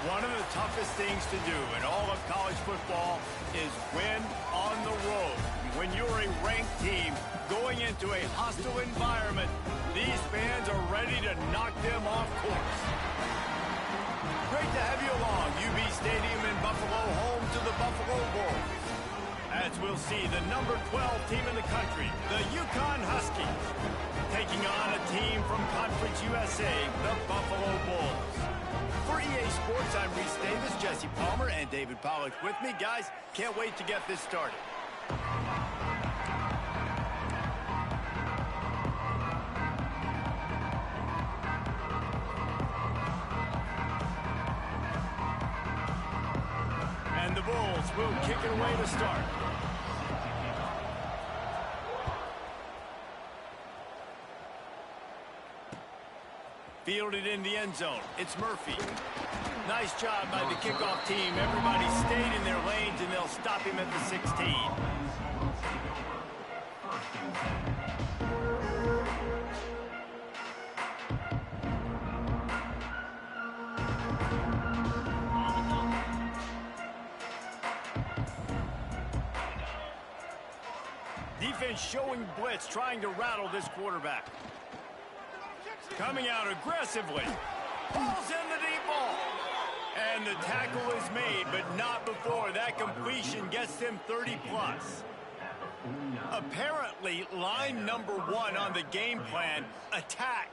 One of the toughest things to do in all of college football is win on the road. When you're a ranked team going into a hostile environment, these fans are ready to knock them off course. Great to have you along, UB Stadium in Buffalo, home to the Buffalo Bulls. As we'll see, the number 12 team in the country, the UConn Huskies, taking on a team from Conference USA, the Buffalo Bulls. For EA Sports, I'm Reese Davis, Jesse Palmer, and David Pollack with me. Guys, can't wait to get this started. And the Bulls will kick it away to start. Fielded in the end zone. It's Murphy. Nice job by the kickoff team. Everybody stayed in their lanes, and they'll stop him at the 16. Defense showing blitz, trying to rattle this quarterback. Coming out aggressively. Pulls in the deep ball. And the tackle is made, but not before that completion gets them 30+. Apparently, line number 1 on the game plan, attack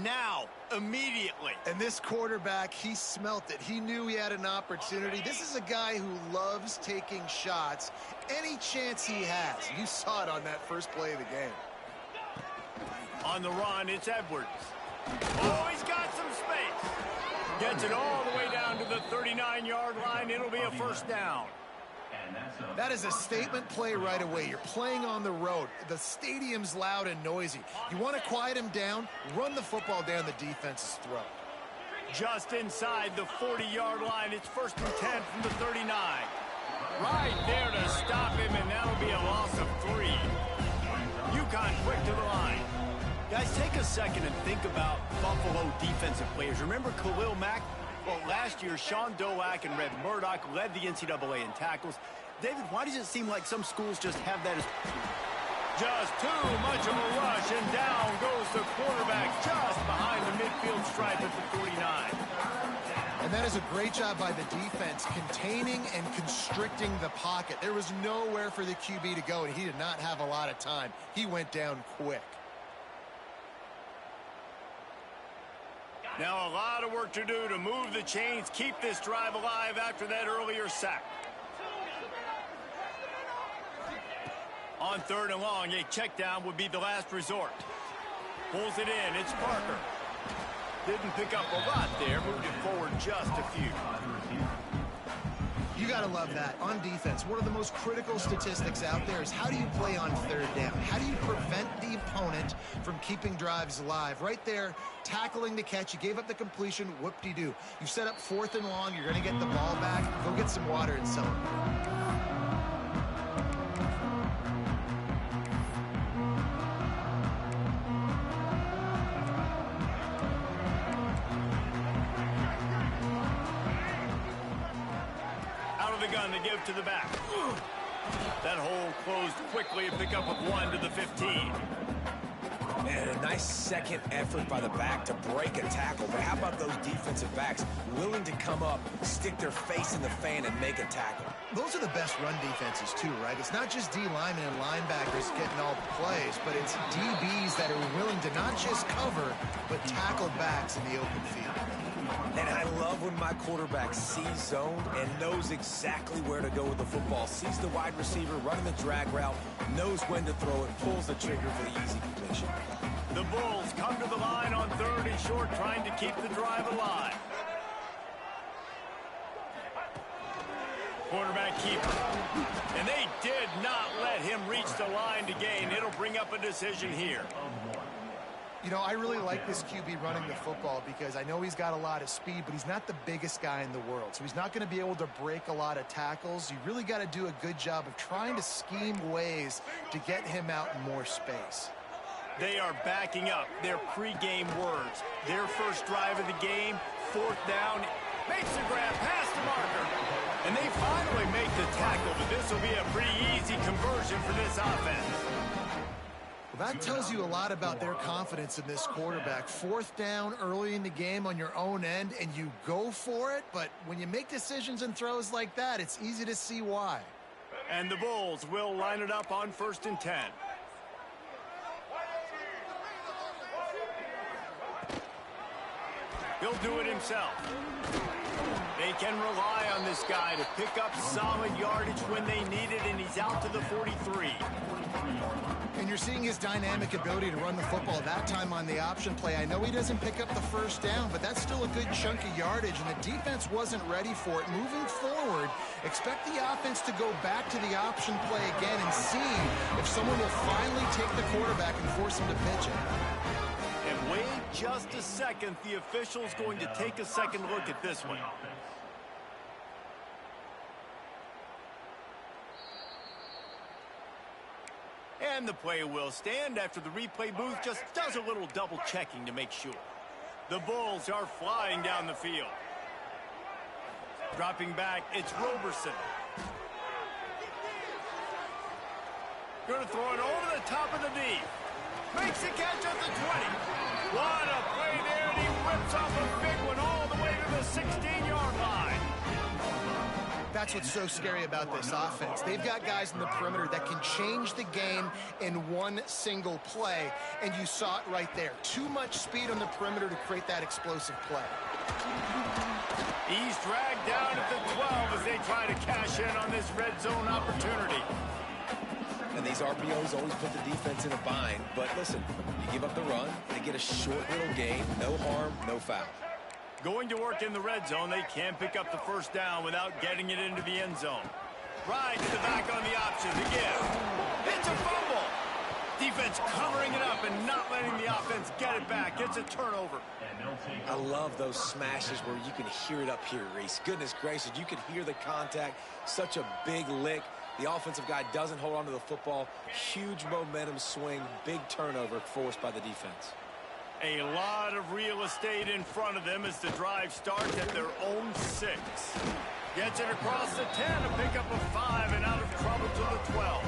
now, immediately. And this quarterback, he smelt it. He knew he had an opportunity. This is a guy who loves taking shots any chance he has. You saw it on that first play of the game. On the run, it's Edwards. Oh, he's got some space. Gets it all the way down to the 39-yard line. It'll be a first down. That is a statement play right away. You're playing on the road. The stadium's loud and noisy. You want to quiet him down, run the football down the defense's throat. Just inside the 40-yard line. It's 1st and 10 from the 39. Right there to stop him, and that'll be a loss of 3. UConn quick to the line. Guys, take a second and think about Buffalo defensive players. Remember Khalil Mack? Well, last year, Sean Doak and Red Murdoch led the NCAA in tackles. David, why does it seem like some schools just have that as... Just too much of a rush, and down goes the quarterback just behind the midfield stripe at the 49. And that is a great job by the defense, containing and constricting the pocket. There was nowhere for the QB to go, and he did not have a lot of time. He went down quick. Now a lot of work to do to move the chains, keep this drive alive after that earlier sack. On 3rd and long, a check down would be the last resort. Pulls it in, it's Parker. Didn't pick up a lot there, moved it forward just a few. You got to love that. On defense, one of the most critical statistics out there is how do you play on 3rd down? How do you prevent the opponent from keeping drives alive? Right there, tackling the catch. You gave up the completion. Whoop-de-doo. You set up 4th and long. You're going to get the ball back. Go get some water and so on. To give to the back. That hole closed quickly, pick up with 1 to the 15. Man, a nice second effort by the back to break a tackle. But how about those defensive backs willing to come up, stick their face in the fan, and make a tackle? Those are the best run defenses, too, right? It's not just D linemen and linebackers getting all the plays, but it's DBs that are willing to not just cover, but tackle backs in the open field. And I love when my quarterback sees zone and knows exactly where to go with the football. Sees the wide receiver running the drag route, knows when to throw it, pulls the trigger for the easy completion. The Bulls come to the line on 3rd and short, trying to keep the drive alive. Quarterback keeper. And they did not let him reach the line to gain. It'll bring up a decision here. You know, I really like this QB running the football because I know he's got a lot of speed, but he's not the biggest guy in the world. So he's not going to be able to break a lot of tackles. You really got to do a good job of trying to scheme ways to get him out in more space. They are backing up their pregame words. Their first drive of the game, 4th down, Makes the grab past the marker. And they finally make the tackle, but this will be a pretty easy conversion for this offense. Well, that tells you a lot about their confidence in this quarterback. 4th down early in the game on your own end, and you go for it. But when you make decisions and throws like that, it's easy to see why. And the Bulls will line it up on 1st and 10. He'll do it himself. They can rely on this guy to pick up solid yardage when they need it, and he's out to the 43. And you're seeing his dynamic ability to run the football that time on the option play. I know he doesn't pick up the 1st down, but that's still a good chunk of yardage, and the defense wasn't ready for it. Moving forward, expect the offense to go back to the option play again and see if someone will finally take the quarterback and force him to pitch it. And wait just a second. The official's going to take a second look at this one. And the play will stand after the replay booth just does a little double checking to make sure. The Bulls are flying down the field. Dropping back, it's Roberson. Going to throw it over the top of the D. Makes the catch at the 20. What a play there, and he whips off a big one all the way to the 16-yard line. That's what's so scary about this offense. They've got guys in the perimeter that can change the game in one single play, and you saw it right there. Too much speed on the perimeter to create that explosive play. He's dragged down at the 12 as they try to cash in on this red zone opportunity. And these RPOs always put the defense in a bind. But listen, you give up the run, they get a short little gain, no harm, no foul. Going to work in the red zone, they can't pick up the 1st down without getting it into the end zone. Right to the back on the option to give. It's a fumble. Defense covering it up and not letting the offense get it back. It's a turnover. I love those smashes where you can hear it up here, Reese. Goodness gracious, you can hear the contact. Such a big lick. The offensive guy doesn't hold on to the football. Huge momentum swing. Big turnover forced by the defense. A lot of real estate in front of them as the drive starts at their own 6. Gets it across the 10 to pick up a 5 and out of trouble to the 12.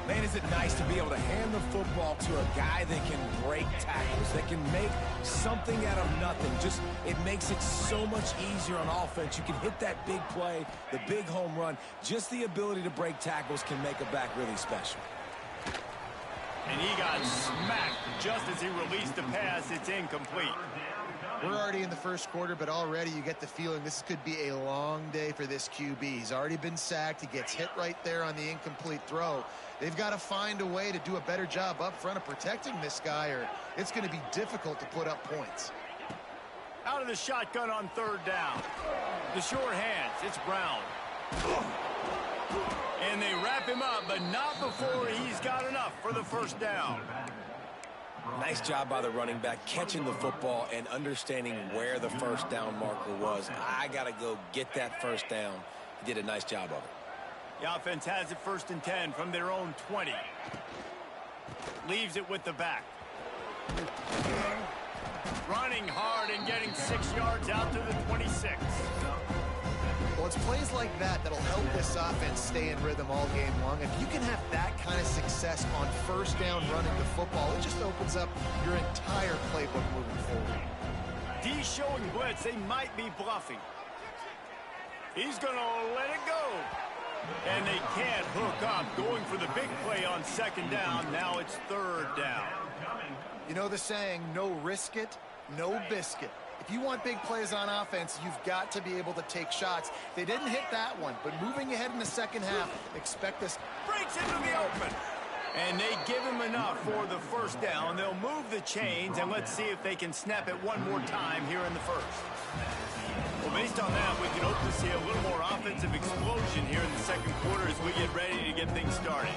Man, is it nice to be able to hand the football to a guy that can break tackles, that can make something out of nothing. Just, it makes it so much easier on offense. You can hit that big play, the big home run. Just the ability to break tackles can make a back really special. And he got smacked just as he released the pass. It's incomplete. We're already in the 1st quarter, but already you get the feeling this could be a long day for this QB. He's already been sacked. He gets hit right there on the incomplete throw. They've got to find a way to do a better job up front of protecting this guy, or it's going to be difficult to put up points. Out of the shotgun on 3rd down. The short hands, it's Brown. And they wrap him up, but not before he's got enough for the 1st down. Nice job by the running back, catching the football and understanding where the 1st down marker was. I got to go get that 1st down. He did a nice job of it. The offense has it 1st and 10 from their own 20. Leaves it with the back. Running hard and getting 6 yards out to the 26. Well, it's plays like that that'll help this offense stay in rhythm all game long. If you can have that kind of success on 1st down running the football, it just opens up your entire playbook moving forward. D showing blitz. They might be bluffing. He's going to let it go. And they can't hook up. Going for the big play on 2nd down. Now it's 3rd down. You know the saying, no risk it, no biscuit. If you want big plays on offense, you've got to be able to take shots. They didn't hit that one, but moving ahead in the 2nd half, expect this. Breaks into the open. And they give him enough for the 1st down. They'll move the chains, and let's see if they can snap it one more time here in the 1st. Well, based on that, we can hope to see a little more offensive explosion here in the 2nd quarter as we get ready to get things started.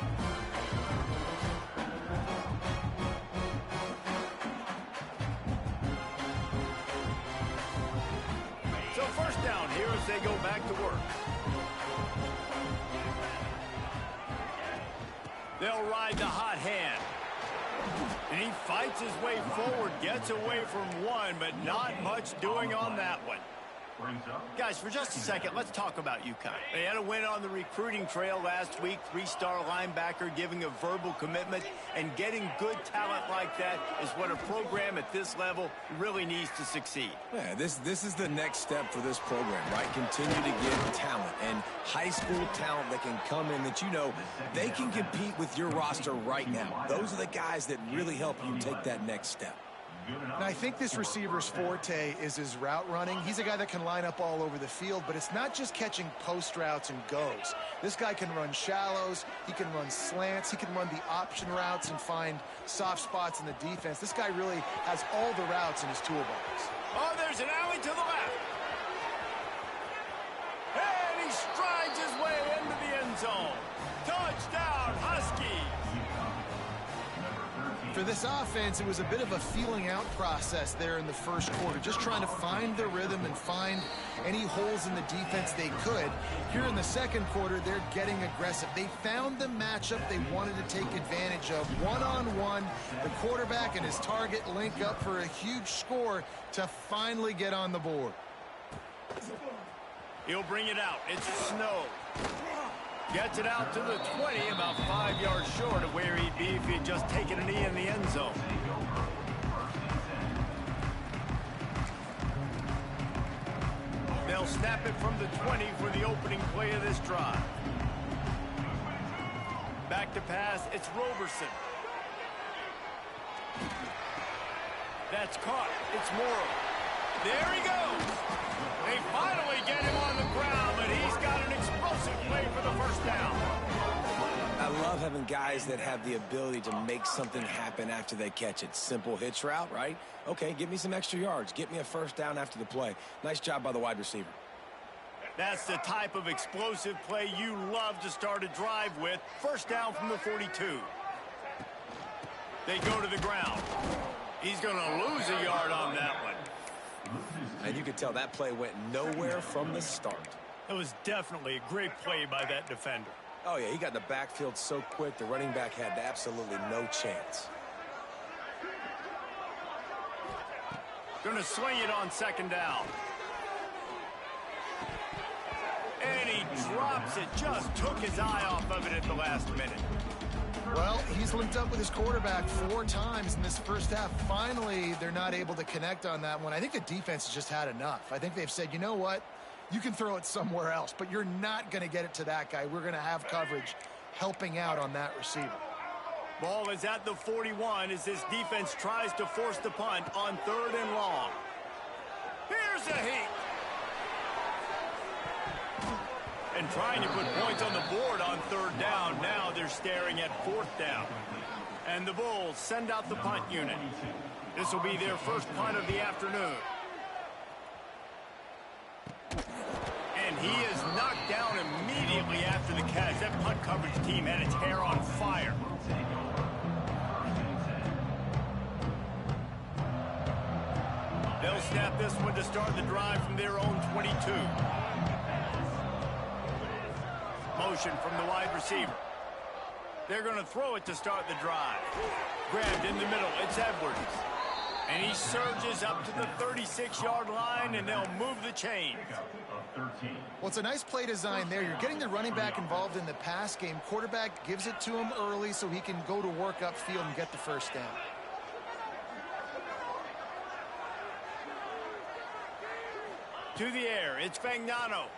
So 1st down here as they go back to work. They'll ride the hot hand. And he fights his way forward, gets away from one, but not much doing on that one. Guys, for just a second, let's talk about UConn. They had a win on the recruiting trail last week, three-star linebacker giving a verbal commitment, and getting good talent like that is what a program at this level really needs to succeed. Yeah, this is the next step for this program, right? Continue to get talent and high school talent that can come in that you know they can compete with your roster right now. Those are the guys that really help you take that next step. And I think this receiver's forte is his route running. He's a guy that can line up all over the field, but it's not just catching post routes and goes. This guy can run shallows, he can run slants, he can run the option routes and find soft spots in the defense. This guy really has all the routes in his toolbox. Oh, there's an alley to the left. And he strides his way into the end zone. Touchdown, Huskies. For this offense, it was a bit of a feeling out process there in the first quarter, just trying to find the rhythm and find any holes in the defense they could. Here in the second quarter, they're getting aggressive. They found the matchup they wanted to take advantage of. One-on-one, the quarterback and his target link up for a huge score to finally get on the board. He'll bring it out. It's Snow. Gets it out to the 20, about 5 yards short of where he'd be if he'd just taken a knee in the end zone. They'll snap it from the 20 for the opening play of this drive. Back to pass, it's Roberson. That's caught. It's Morrow. There he goes. They finally get him on the ground, but he's got an explosive play for the first down. I love having guys that have the ability to make something happen after they catch it. Simple hitch route, right? Okay, give me some extra yards. Get me a first down after the play. Nice job by the wide receiver. That's the type of explosive play you love to start a drive with. First down from the 42. They go to the ground. He's going to lose a yard on that one. And you could tell that play went nowhere from the start. It was definitely a great play by that defender. Oh, yeah, he got in the backfield so quick, the running back had absolutely no chance. Going to swing it on second down. And he drops it. Just took his eye off of it at the last minute. Well, he's linked up with his quarterback 4 times in this first half. Finally, they're not able to connect on that one. I think the defense has just had enough. I think they've said, you know what? You can throw it somewhere else, but you're not going to get it to that guy. We're going to have coverage helping out on that receiver. Ball is at the 41 as this defense tries to force the punt on 3rd and long. Here's a heat. And trying to put points on the board on 3rd down. Now they're staring at 4th down. And the Bulls send out the punt unit. This will be their first punt of the afternoon. And he is knocked down immediately after the catch. That punt coverage team had its hair on fire. They'll snap this one to start the drive from their own 22. Motion from the wide receiver. They're going to throw it to start the drive. Grabbed in the middle. It's Edwards. And he surges up to the 36-yard line, and they'll move the chains. Well, it's a nice play design there. You're getting the running back involved in the pass game. Quarterback gives it to him early so he can go to work upfield and get the first down. To the air, it's Fagnano.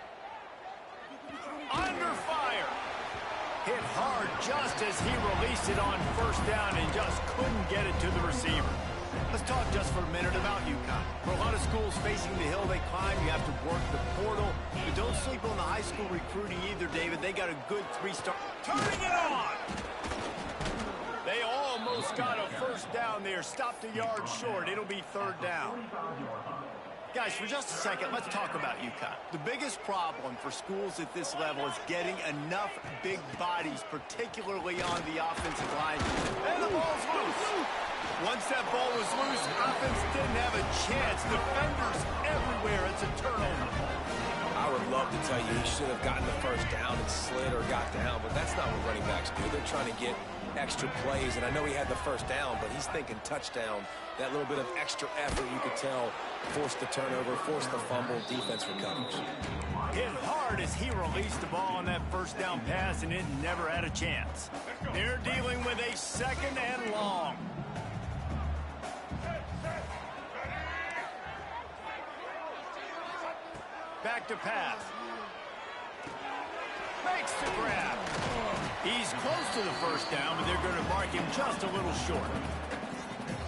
Under fire. Hit hard just as he released it on first down and just couldn't get it to the receiver. Let's talk just for a minute about UConn. For a lot of schools facing the hill they climb, you have to work the portal. But don't sleep on the high school recruiting either, David. They got a good 3-star. Turning it on! They almost got a first down there. Stopped a yard short. It'll be 3rd down. Guys, for just a second, let's talk about UConn. The biggest problem for schools at this level is getting enough big bodies, particularly on the offensive line. And the ball's loose. Once that ball was loose, offense didn't have a chance. Defenders everywhere. It's a turnover. I would love to tell you he should have gotten the first down and slid or got down, but that's not what running backs do. They're trying to get extra plays, and I know he had the first down, but he's thinking touchdown. That little bit of extra effort, you could tell, forced the turnover, forced the fumble, defense recovers. Hit hard as he released the ball on that first down pass, and it never had a chance. They're dealing with a 2nd and long. Back to pass. Makes the grab. He's close to the first down, but they're going to mark him just a little short.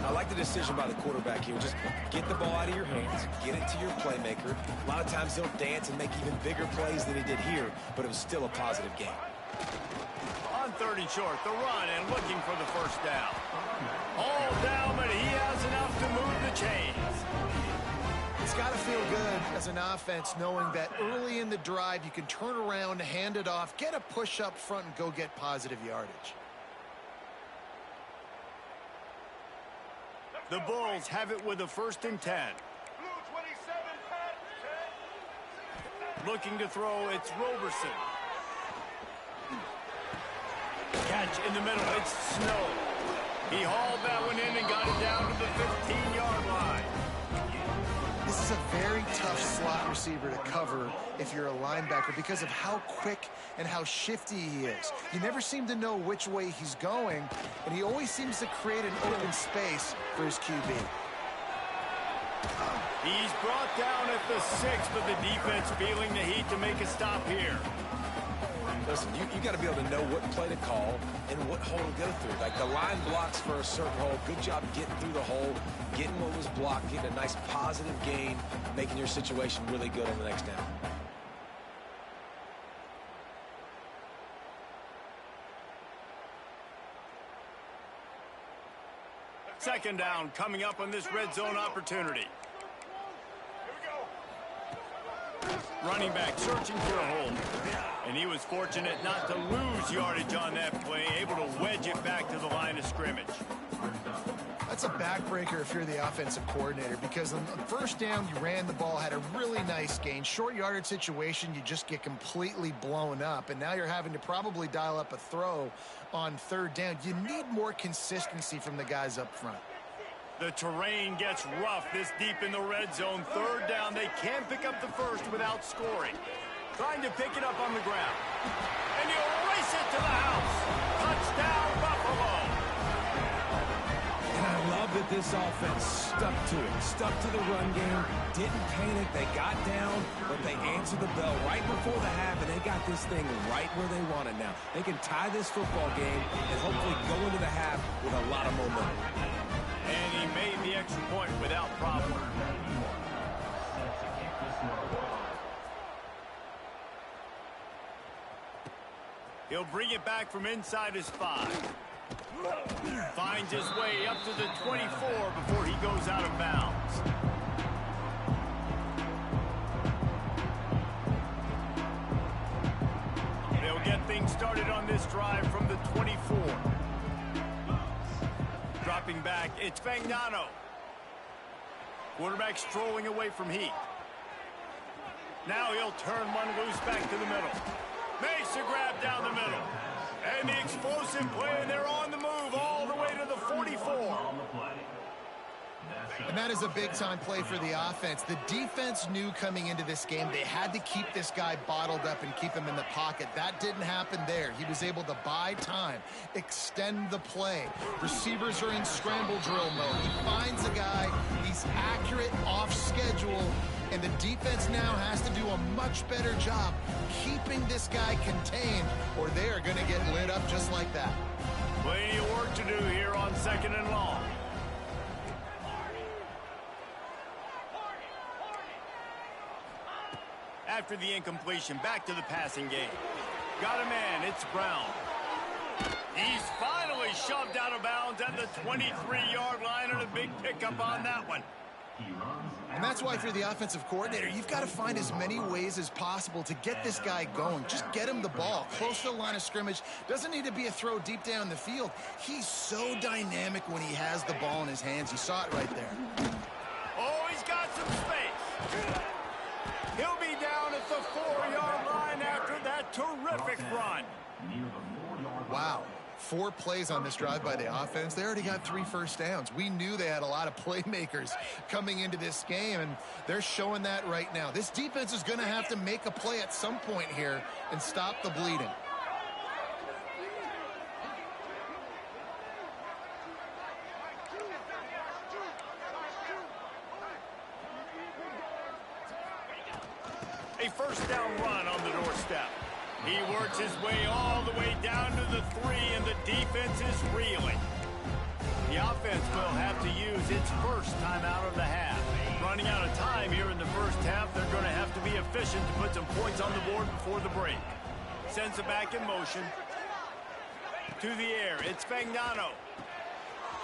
I like the decision by the quarterback here. Just get the ball out of your hands, get it to your playmaker. A lot of times he'll dance and make even bigger plays than he did here, but it was still a positive game. On 3rd and short, the run and looking for the first down. All down, but he has enough to move the chains. It's got to feel good as an offense knowing that early in the drive you can turn around, hand it off, get a push up front, and go get positive yardage. The Bulls have it with a 1st and 10. Looking to throw, it's Roberson. Catch in the middle, it's Snow. He hauled that one in and got it down to the 15-yard line. This is a very tough slot receiver to cover if you're a linebacker because of how quick and how shifty he is. You never seem to know which way he's going, and he always seems to create an open space for his QB. He's brought down at the 6, but the defense feeling the heat to make a stop here. Listen, you got to be able to know what play to call and what hole to go through. Like the line blocks for a certain hole. Good job getting through the hole, getting what was blocked, getting a nice positive gain, making your situation really good on the next down. Second down coming up on this red zone opportunity. Running back searching for a hole. And he was fortunate not to lose yardage on that play, able to wedge it back to the line of scrimmage. That's a backbreaker if you're the offensive coordinator, because on first down, you ran the ball, had a really nice gain. Short yardage situation, you just get completely blown up, and now you're having to probably dial up a throw on 3rd down. You need more consistency from the guys up front. The terrain gets rough this deep in the red zone. 3rd down, they can't pick up the first without scoring. Trying to pick it up on the ground. And he'll race it to the house. Touchdown, Buffalo. And I love that this offense stuck to it. Stuck to the run game. Didn't panic. They got down, but they answered the bell right before the half, and they got this thing right where they want it now. They can tie this football game and hopefully go into the half with a lot of momentum. And he made the extra point without problem. He'll bring it back from inside his 5. Finds his way up to the 24 before he goes out of bounds. They'll get things started on this drive from the 24. Dropping back, it's Fagnano. Quarterback strolling away from Heat. Now he'll turn one loose back to the middle. Makes a grab down the middle. And the explosive play, and they're on the move all the way to the 44. And that is a big-time play for the offense. The defense knew coming into this game they had to keep this guy bottled up and keep him in the pocket. That didn't happen there. He was able to buy time, extend the play. Receivers are in scramble drill mode. He finds a guy. He's accurate, off schedule. And the defense now has to do a much better job keeping this guy contained, or they are going to get lit up just like that. Plenty of work to do here on 2nd and long. After the incompletion, back to the passing game. Got a man, it's Brown. He's finally shoved out of bounds at the 23-yard line, and a big pickup on that one. And that's why, if you're the offensive coordinator, you've got to find as many ways as possible to get this guy going. Just get him the ball close to the line of scrimmage. Doesn't need to be a throw deep down the field. He's so dynamic when he has the ball in his hands. You saw it right there. Oh, he's got some space. He'll be down at the 4-yard Terrific run. Wow. 4 plays on this drive by the offense. They already got 3 first downs. We knew they had a lot of playmakers coming into this game, and they're showing that right now. This defense is going to have to make a play at some point here and stop the bleeding. A first down run on the doorstep. He works his way all the way down to the 3, and the defense is reeling. The offense will have to use its first timeout of the half. Running out of time here in the first half, they're going to have to be efficient to put some points on the board before the break. Sends it back in motion. To the air, it's Fagnano.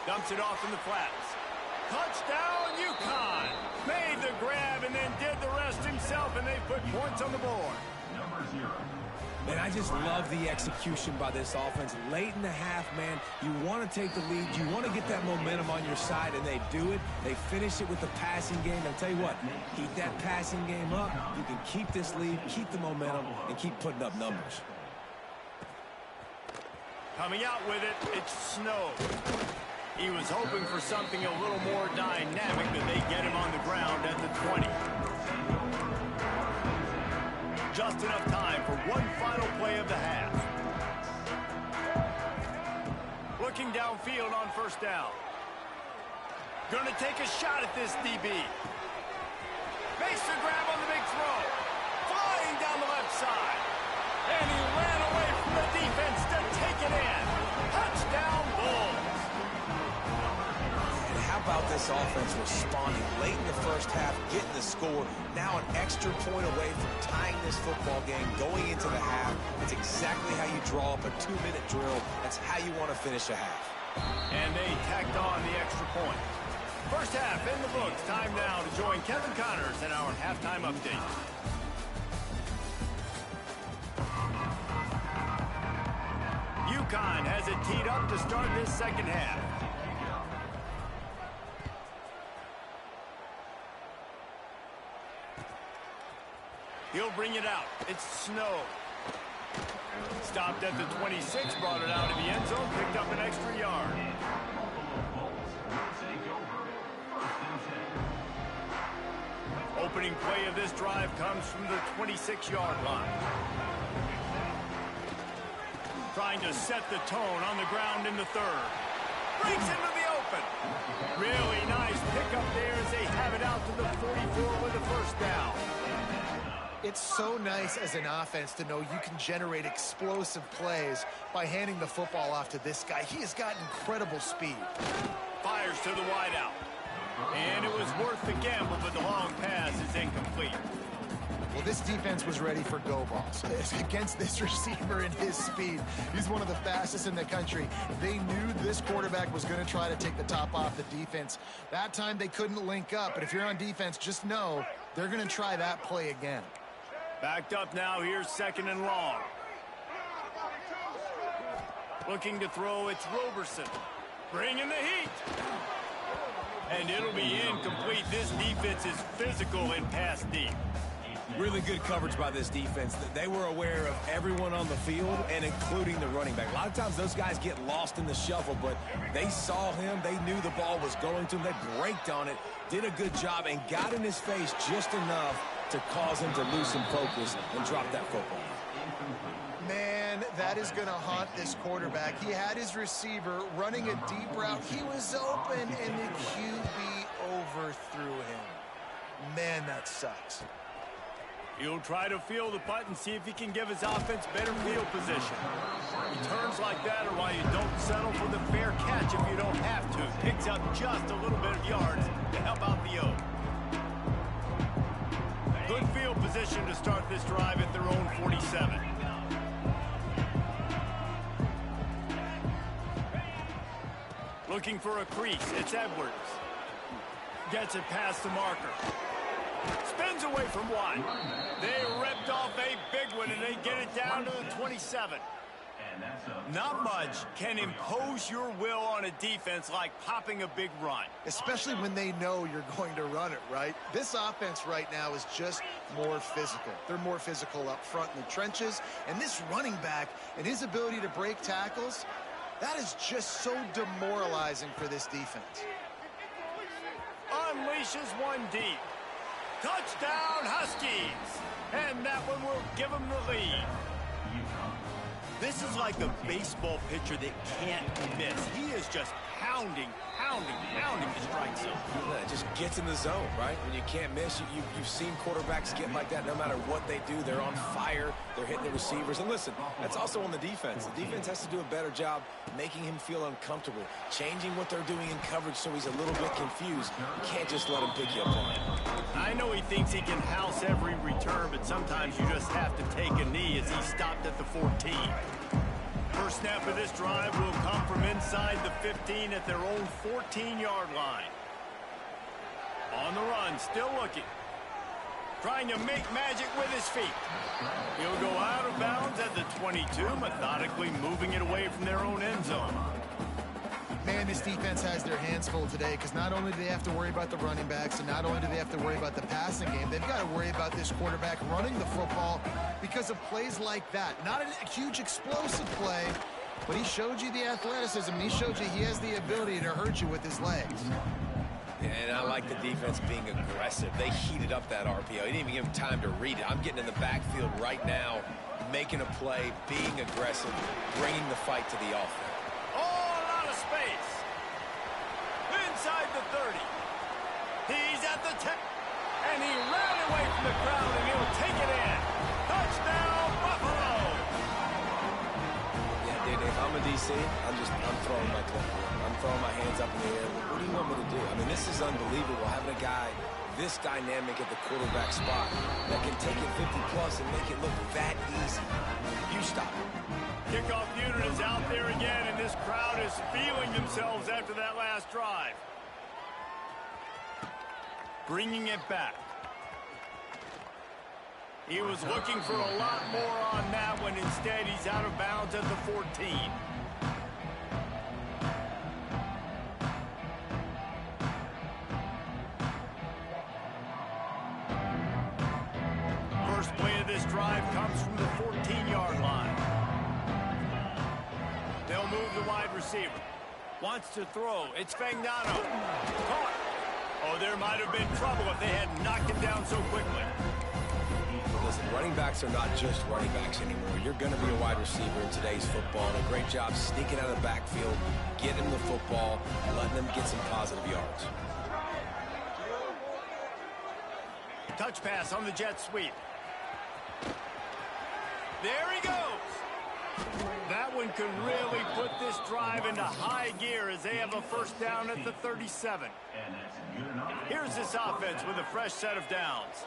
Dumps it off in the flats. Touchdown, UConn! Made the grab and then did the rest himself, and they put points on the board. And I just love the execution by this offense. Late in the half, man, you want to take the lead. You want to get that momentum on your side, and they do it. They finish it with the passing game. I'll tell you what, keep that passing game up. You can keep this lead, keep the momentum, and keep putting up numbers. Coming out with it, it's Snow. He was hoping for something a little more dynamic, but they get him on the ground at the 20. Just enough time for one final play of the half. Looking downfield on first down. Gonna take a shot at this DB. Makes the grab on the big throw. Flying down the left side. And he ran away from the defense to take it in. Touchdown, Bulls. How about this offense responding late in the first half, getting the score, now an extra point away from tying this football game, going into the half. It's exactly how you draw up a 2-minute drill. That's how you want to finish a half. And they tacked on the extra point. First half in the books. Time now to join Kevin Connors in our halftime update. UConn has it teed up to start this second half. He'll bring it out. It's Snow. Stopped at the 26, brought it out of the end zone, picked up an extra yard. Opening play of this drive comes from the 26-yard line. Trying to set the tone on the ground in the third. Breaks into the open. Really nice pickup there as they have it out to the 44 with a first down. It's so nice as an offense to know you can generate explosive plays by handing the football off to this guy. He has got incredible speed. Fires to the wideout. And it was worth the gamble, but the long pass is incomplete. Well, this defense was ready for go balls against this receiver and his speed. He's one of the fastest in the country. They knew this quarterback was going to try to take the top off the defense. That time they couldn't link up, but if you're on defense, just know they're going to try that play again. Backed up now, here's second and long. Looking to throw, it's Roberson. Bringing the heat. And it'll be incomplete. This defense is physical and pass deep. Really good coverage by this defense. They were aware of everyone on the field and including the running back. A lot of times those guys get lost in the shuffle, but they saw him. They knew the ball was going to him. They braked on it, did a good job, and got in his face just enough to cause him to lose some focus and drop that football. Man, that is going to haunt this quarterback. He had his receiver running a deep route. He was open, and the QB overthrew him. Man, that sucks. He'll try to field the punt and see if he can give his offense better field position. Returns like that are why you don't settle for the fair catch if you don't have to. Picks up just a little bit of yards to help out the O. Good field position to start this drive at their own 47. Looking for a crease. It's Edwards. Gets it past the marker. Spins away from one. They ripped off a big one, and they get it down to the 27. Not much can impose your will on a defense like popping a big run. Especially when they know you're going to run it, right? This offense right now is just more physical. They're more physical up front in the trenches. And this running back and his ability to break tackles, that is just so demoralizing for this defense. Unleashes one deep. Touchdown, Huskies! And that one will give them the lead. This is like a baseball pitcher that can't miss. He is just pounding the strike zone. Yeah, it just gets in the zone, right? When you can't miss, you've seen quarterbacks get like that no matter what they do. They're on fire. They're hitting the receivers. And listen, that's also on the defense. The defense has to do a better job making him feel uncomfortable, changing what they're doing in coverage so he's a little bit confused. You can't just let him pick you apart. I know he thinks he can house every return, but sometimes you just have to take a knee as he stopped at the 14. First snap of this drive will come from inside the 15 at their own 14-yard line. On the run, still looking. Trying to make magic with his feet. He'll go out of bounds at the 22, methodically moving it away from their own end zone. Man, this defense has their hands full today because not only do they have to worry about the running backs and not only do they have to worry about the passing game, they've got to worry about this quarterback running the football because of plays like that. Not a huge explosive play, but he showed you the athleticism. He showed you he has the ability to hurt you with his legs. And I like the defense being aggressive. They heated up that RPO. He didn't even give him time to read it. I'm getting in the backfield right now, making a play, being aggressive, bringing the fight to the offense. Space. Inside the 30. He's at the 10. And he ran away from the crowd, and he'll take it in. Touchdown, Buffalo. Yeah, dude, if I'm a DC, I'm throwing my clip. I'm throwing my hands up in the air. What do you want me to do? I mean, this is unbelievable, having a guy this dynamic at the quarterback spot that can take it 50-plus and make it look that easy. You stop it. Kickoff unit is out there again, and this crowd is feeling themselves after that last drive. Bringing it back. He was looking for a lot more on that one. Instead, he's out of bounds at the 14. First play of this drive comes from the 14-yard line. They'll move the wide receiver. Wants to throw. It's Fagnano. Caught. Oh, there might have been trouble if they had knocked him down so quickly. Listen, running backs are not just running backs anymore. You're going to be a wide receiver in today's football. And a great job sneaking out of the backfield, getting them the football, letting them get some positive yards. Touch pass on the jet sweep. There he goes. That one could really put this drive into high gear as they have a first down at the 37. Here's this offense with a fresh set of downs.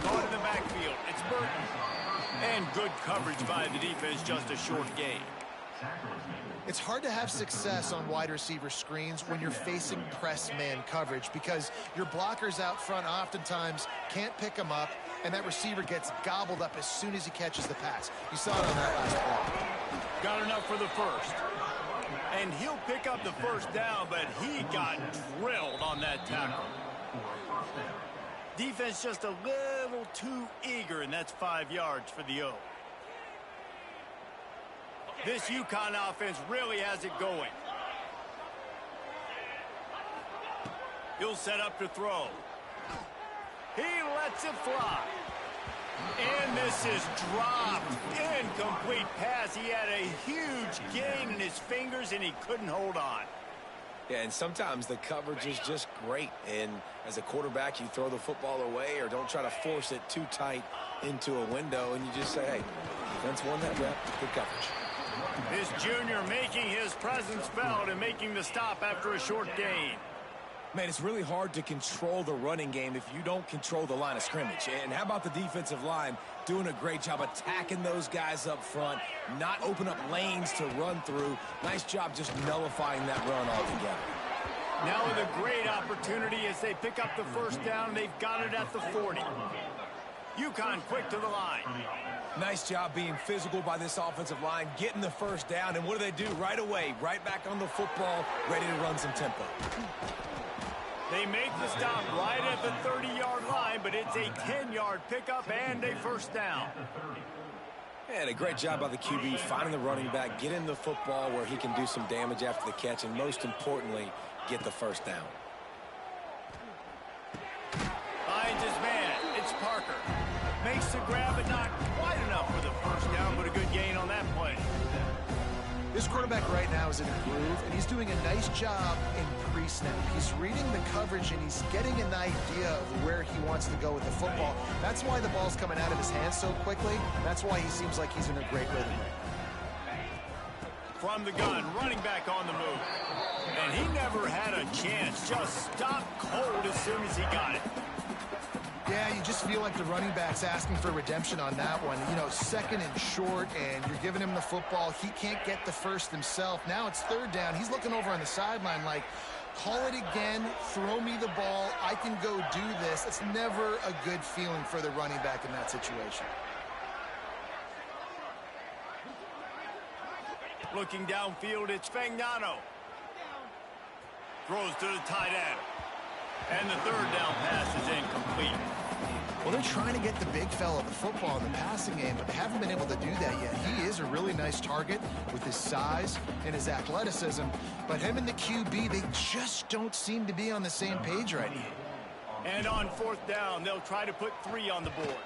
Going to the backfield. It's Burton. And good coverage by the defense, just a short gain. It's hard to have success on wide receiver screens when you're facing press man coverage because your blockers out front oftentimes can't pick them up, and that receiver gets gobbled up as soon as he catches the pass. You saw it on that last play. Got enough for the first. And he'll pick up the first down, but he got drilled on that tackle. Defense just a little too eager, and that's 5 yards for the O. This UConn offense really has it going. He'll set up to throw. He lets it fly. And this is dropped. Incomplete pass. He had a huge gain in his fingers, and he couldn't hold on. Yeah, and sometimes the coverage is just great. And as a quarterback, you throw the football away or don't try to force it too tight into a window, and you just say, hey, defense won that rep. Good coverage. This junior making his presence felt and making the stop after a short gain. Man, it's really hard to control the running game if you don't control the line of scrimmage. And how about the defensive line doing a great job attacking those guys up front, not open up lanes to run through. Nice job just nullifying that run altogether. Now with a great opportunity as they pick up the first down. They've got it at the 40. UConn quick to the line. Nice job being physical by this offensive line, getting the first down. And what do? Right away, right back on the football, ready to run some tempo. They make the stop right at the 30-yard line, but it's a 10-yard pickup and a first down. And a great job by the QB finding the running back, getting the football where he can do some damage after the catch, and most importantly, get the first down. Finds his man. It's Parker. Makes the grab, but not quite enough for the first down, but a good gain on that play. This quarterback right now is in a groove, and he's doing a nice job in pre-snap. He's reading the coverage, and he's getting an idea of where he wants to go with the football. That's why the ball's coming out of his hands so quickly. That's why he seems like he's in a great rhythm right now. From the gun, running back on the move. And he never had a chance. Just stopped cold as soon as he got it. Yeah, you just feel like the running back's asking for redemption on that one. You know, second and short, and you're giving him the football. He can't get the first himself. Now it's third down. He's looking over on the sideline like, call it again, throw me the ball, I can go do this. It's never a good feeling for the running back in that situation. Looking downfield, it's Fagnano. Throws to the tight end. And the third down pass is incomplete. Well, they're trying to get the big fella the football in the passing game, but they haven't been able to do that yet. He is a really nice target with his size and his athleticism, but him and the QB, they just don't seem to be on the same page right now. And on fourth down, they'll try to put 3 on the board.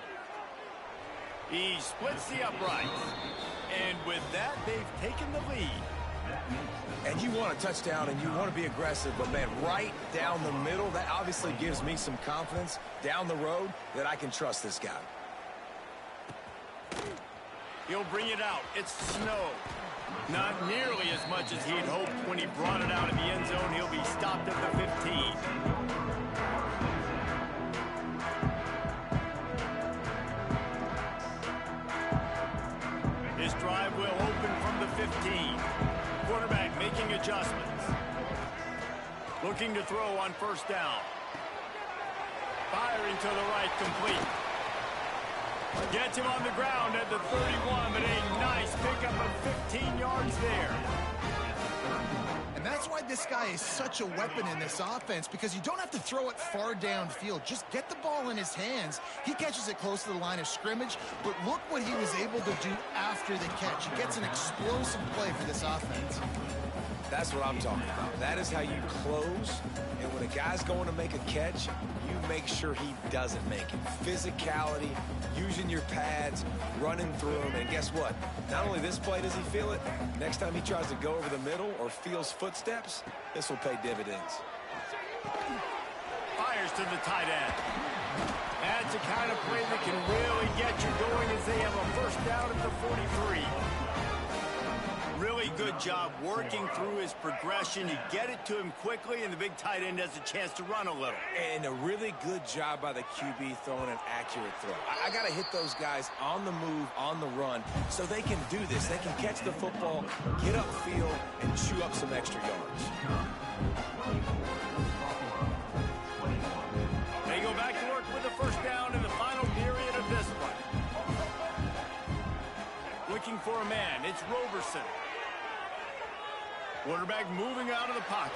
He splits the uprights. And with that, they've taken the lead. And you want a touchdown and you want to be aggressive, but man, right down the middle, that obviously gives me some confidence down the road that I can trust this guy. He'll bring it out. It's Snow. Not nearly as much as he'd hoped when he brought it out in the end zone. He'll be stopped at the 15. His drive will open from the 15. Quarterback making adjustments. Looking to throw on first down. Firing to the right, complete. Gets him on the ground at the 31, but a nice pickup of 15 yards there. And that's why this guy is such a weapon in this offense, because you don't have to throw it far downfield. Just get the ball in his hands. He catches it close to the line of scrimmage, but look what he was able to do after the catch. He gets an explosive play for this offense. That's what I'm talking about. That is how you close. And when a guy's going to make a catch, you make sure he doesn't make it. Physicality, using your pads, running through them. And guess what? Not only this play does he feel it, next time he tries to go over the middle or feels footsteps, this will pay dividends. Fires to the tight end. That's the kind of play that can really get you going as they have a first down at the 43. Really good job working through his progression. You get it to him quickly, and the big tight end has a chance to run a little. And a really good job by the QB throwing an accurate throw. I got to hit those guys on the move, on the run, so they can do this. They can catch the football, get upfield, and chew up some extra yards. They go back to work with the first down in the final period of this one. Looking for a man. It's Roberson. Quarterback moving out of the pocket.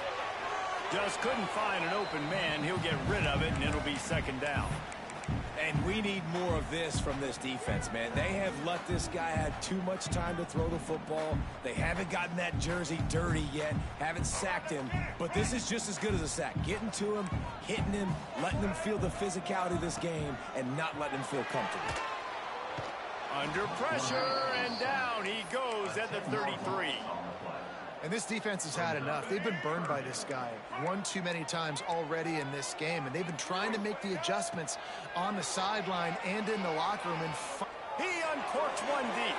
Just couldn't find an open man. He'll get rid of it, and it'll be second down. And we need more of this from this defense, man. They have let this guy have too much time to throw the football. They haven't gotten that jersey dirty yet, haven't sacked him. But this is just as good as a sack. Getting to him, hitting him, letting him feel the physicality of this game, and not letting him feel comfortable. Under pressure, and down he goes at the 33. And this defense has had enough. They've been burned by this guy one too many times already in this game, and they've been trying to make the adjustments on the sideline and in the locker room. And he uncorks one deep.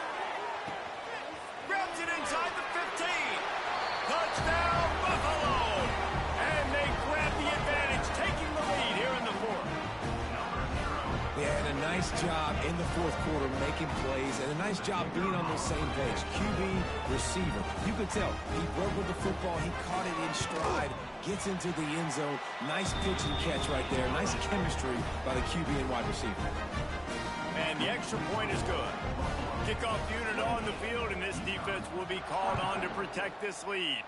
Grabs it inside the 15. Touchdown, Buffalo! And they grab the advantage, taking the lead here in the fourth. Yeah, and a nice job in the fourth quarter making plays, and a nice job being on the same page. QB, receiver. You could tell he broke with the football. He caught it in stride, gets into the end zone. Nice pitch and catch right there. Nice chemistry by the QB and wide receiver. And the extra point is good. Kickoff unit on the field, and this defense will be called on to protect this lead.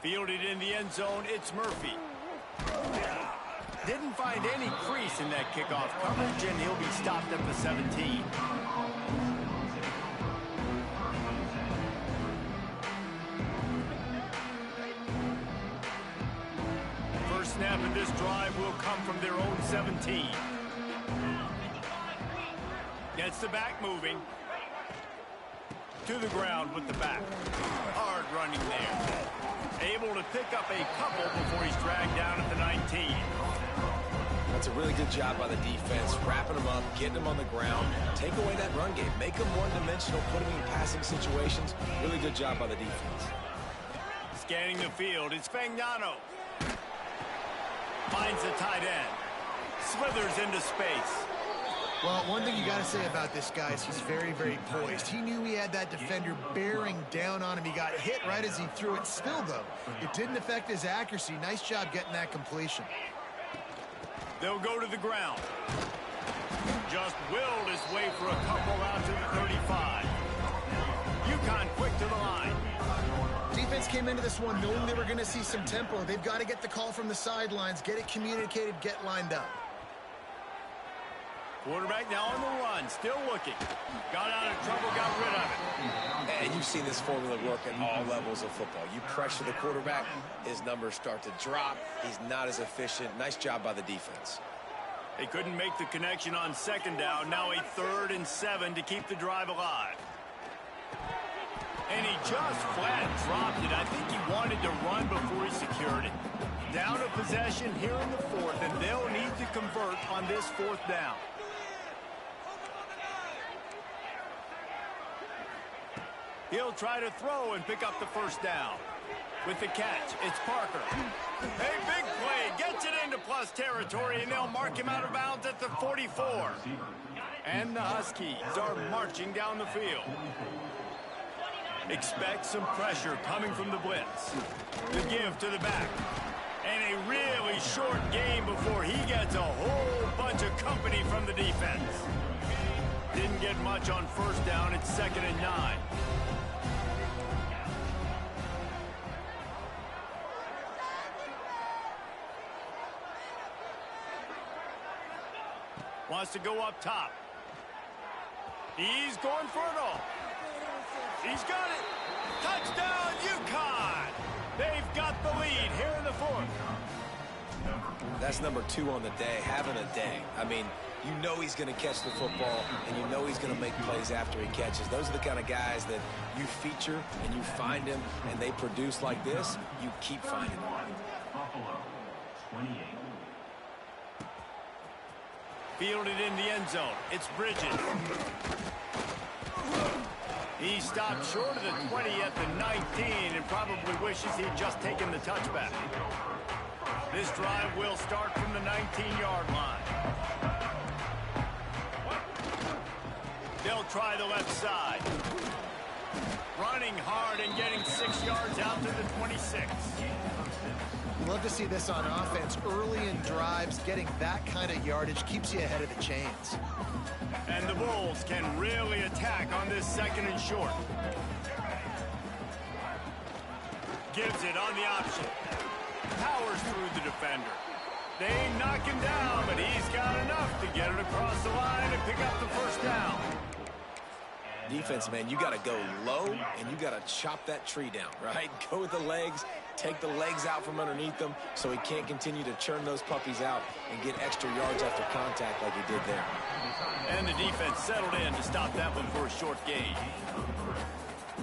Fielded in the end zone, it's Murphy. Didn't find any crease in that kickoff coverage, and he'll be stopped at the 17. First snap of this drive will come from their own 17. Gets the back moving. To the ground with the back. Hard running there. Able to pick up a couple before he's dragged down at the 19. That's a really good job by the defense, wrapping them up, getting them on the ground, take away that run game, make them one-dimensional, put them in passing situations. Really good job by the defense. Scanning the field, it's Fagnano. Finds the tight end. Slithers into space. Well, one thing you got to say about this guy is he's very, very poised. He knew he had that defender bearing down on him. He got hit right as he threw it. Still, though, it didn't affect his accuracy. Nice job getting that completion. They'll go to the ground. Just willed his way for a couple out to the 35. UConn quick to the line. Defense came into this one knowing they were going to see some tempo. They've got to get the call from the sidelines, get it communicated, get lined up. Quarterback now on the run, still looking. Got out of trouble, got rid of it. And you've seen this formula work at all levels of football. You pressure the quarterback, his numbers start to drop. He's not as efficient. Nice job by the defense. They couldn't make the connection on second down. Now a 3rd and 7 to keep the drive alive. And he just flat dropped it. I think he wanted to run before he secured it. Down a possession here in the 4th, and they'll need to convert on this 4th down. He'll try to throw and pick up the first down. With the catch, it's Parker. A big play, gets it into plus territory, and they'll mark him out of bounds at the 44. And the Huskies are marching down the field. Expect some pressure coming from the blitz. The give to the back. And a really short game before he gets a whole bunch of company from the defense. Didn't get much on first down. It's 2nd and 9. Wants to go up top. He's going for it all. He's got it. Touchdown, UConn. They've got the lead here in the 4th. That's number 2 on the day, having a day. I mean, you know he's going to catch the football, and you know he's going to make plays after he catches. Those are the kind of guys that you feature and you find him, and they produce like this. You keep finding them. Buffalo, 28. Fielded in the end zone. It's Bridges. He stopped short of the 20 at the 19 and probably wishes he'd just taken the touchback. This drive will start from the 19-yard line. They'll try the left side. Running hard and getting 6 yards out to the 26. Love to see this on offense. Early in drives, getting that kind of yardage keeps you ahead of the chains. And the Bulls can really attack on this 2nd and short. Gives it on the option. Powers through the defender. They knock him down, but he's got enough to get it across the line and pick up the first down. Defense, man, you got to go low, and you got to chop that tree down, right? Go with the legs, take the legs out from underneath them so he can't continue to churn those puppies out and get extra yards after contact like he did there. And the defense settled in to stop that one for a short gain.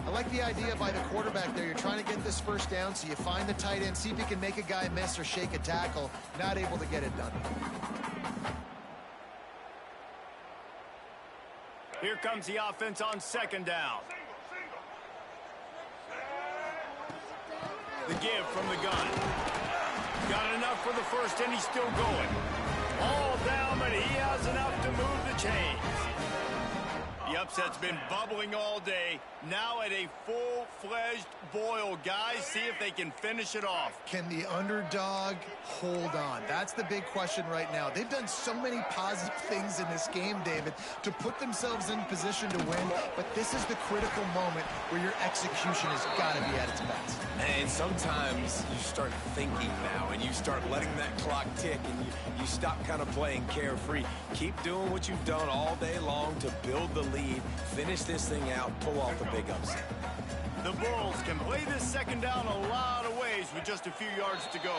I like the idea by the quarterback there. You're trying to get this first down, so you find the tight end, see if you can make a guy miss or shake a tackle. Not able to get it done. Here comes the offense on 2nd down. The give from the gun. Got enough for the first, and he's still going. All down, but he has enough to move the chains. The upset's been bubbling all day. Now at a full-fledged boil. Guys, see if they can finish it off. Can the underdog hold on? That's the big question right now. They've done so many positive things in this game, David, to put themselves in position to win, but this is the critical moment where your execution has got to be at its best. And sometimes you start thinking now, and you start letting that clock tick, and you stop kind of playing carefree. Keep doing what you've done all day long to build the lead, finish this thing out, pull off the big upset. The Bulls can play this second down a lot of ways with just a few yards to go.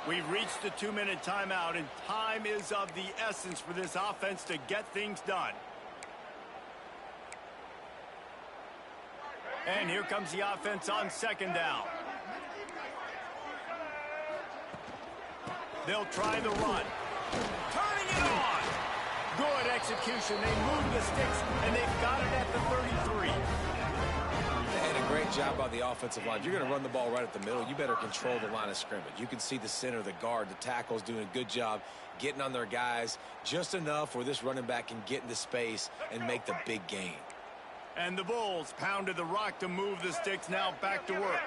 We've reached the 2-minute timeout, and time is of the essence for this offense to get things done. And here comes the offense on second down. They'll try the run. Turning it on. Good execution. They move the sticks, and they've got it at the 33. And a great job by the offensive line. If you're going to run the ball right at the middle, you better control the line of scrimmage. You can see the center, the guard, the tackle's doing a good job getting on their guys just enough where this running back can get into space and make the big gain. And the Bulls pounded the rock to move the sticks. Now back to work.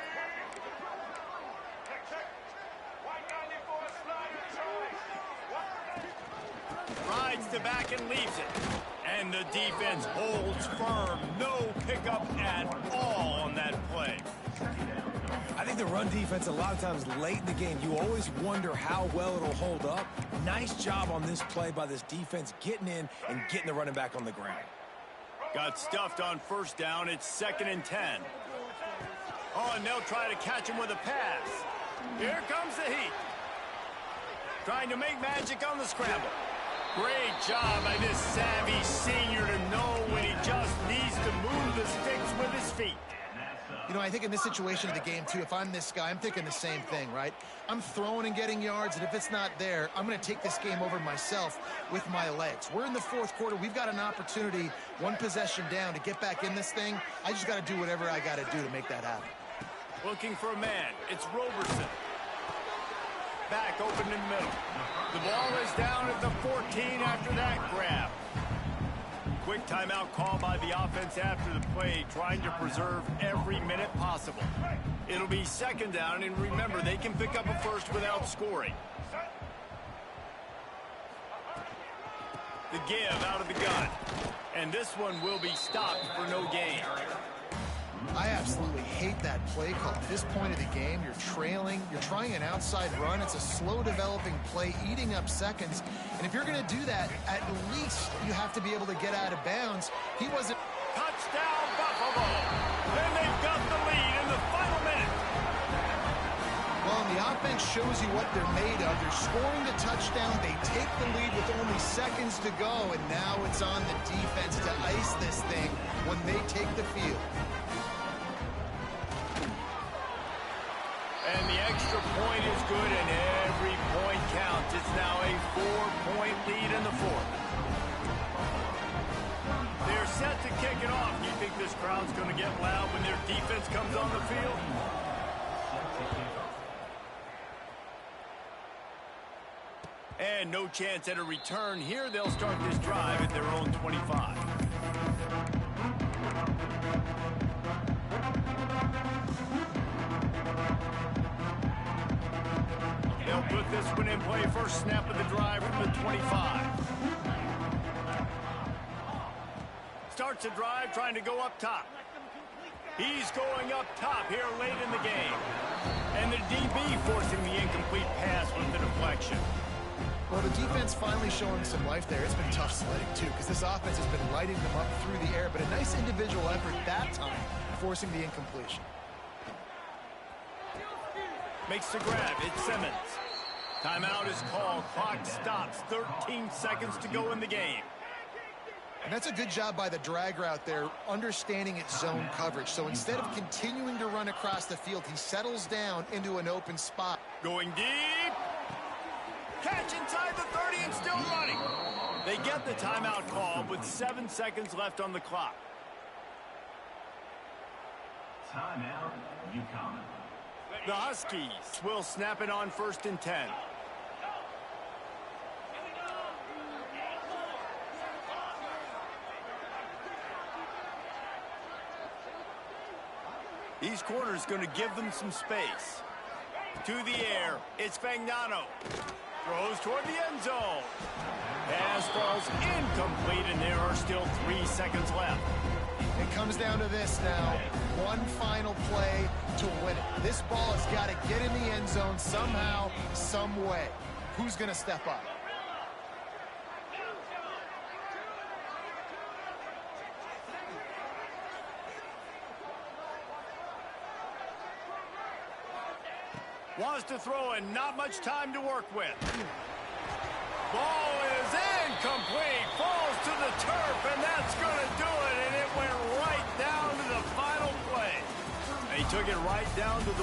Rides to back and leaves it. And the defense holds firm. No pickup at all on that play. I think the run defense, a lot of times late in the game, you always wonder how well it'll hold up. Nice job on this play by this defense, getting in and getting the running back on the ground. Got stuffed on first down. It's 2nd and 10. Oh, and they'll try to catch him with a pass. Here comes the heat. Trying to make magic on the scramble. Great job by this savvy senior to know when he just needs to move the sticks with his feet. You know, I think in this situation of the game, too, if I'm this guy, I'm thinking the same thing, right? I'm throwing and getting yards, and if it's not there, I'm going to take this game over myself with my legs. We're in the fourth quarter. We've got an opportunity, one possession down, to get back in this thing. I just got to do whatever I got to do to make that happen. Looking for a man. It's Roberson. Back open in the middle. The ball is down at the 14 after that grab. Quick timeout call by the offense after the play, trying to preserve every minute possible. It'll be 2nd down, and remember, they can pick up a first without scoring. The give out of the gun. And this one will be stopped for no gain. I absolutely hate that play call. At this point of the game, you're trailing, you're trying an outside run. It's a slow developing play, eating up seconds. And if you're going to do that, at least you have to be able to get out of bounds. He wasn't. Touchdown, Buffalo. And they've got the lead in the final minute. Well, and the offense shows you what they're made of. They're scoring the touchdown. They take the lead with only seconds to go. And now it's on the defense to ice this thing when they take the field. And the extra point is good, and every point counts. It's now a 4-point lead in the fourth. They're set to kick it off. You think this crowd's going to get loud when their defense comes on the field? And no chance at a return here. They'll start this drive at their own 25. They'll put this one in play. First snap of the drive from the 25. Starts the drive trying to go up top. He's going up top here late in the game. And the DB forcing the incomplete pass with the deflection. Well, the defense finally showing some life there. It's been tough sledding, too, because this offense has been lighting them up through the air. But a nice individual effort that time, forcing the incompletion. Makes the grab. It's Simmons. Timeout is called. Clock stops. 13 seconds to go in the game. And that's a good job by the drag route there, understanding its zone coverage. So instead of continuing to run across the field, he settles down into an open spot. Going deep. Catch inside the 30 and still running. They get the timeout call with 7 seconds left on the clock. Timeout, UConn. The Huskies will snap it on 1st and 10. these corners going to give them some space. To the air, it's Fagnano. Throws toward the end zone. Pass falls incomplete, and there are still 3 seconds left. It comes down to this now. One final play to win it. This ball has got to get in the end zone somehow, some way. Who's going to step up? Wants to throw and not much time to work with. Ball is incomplete. Falls to the turf, and that's going to do it. And it went right down to the final play. He took it right down to the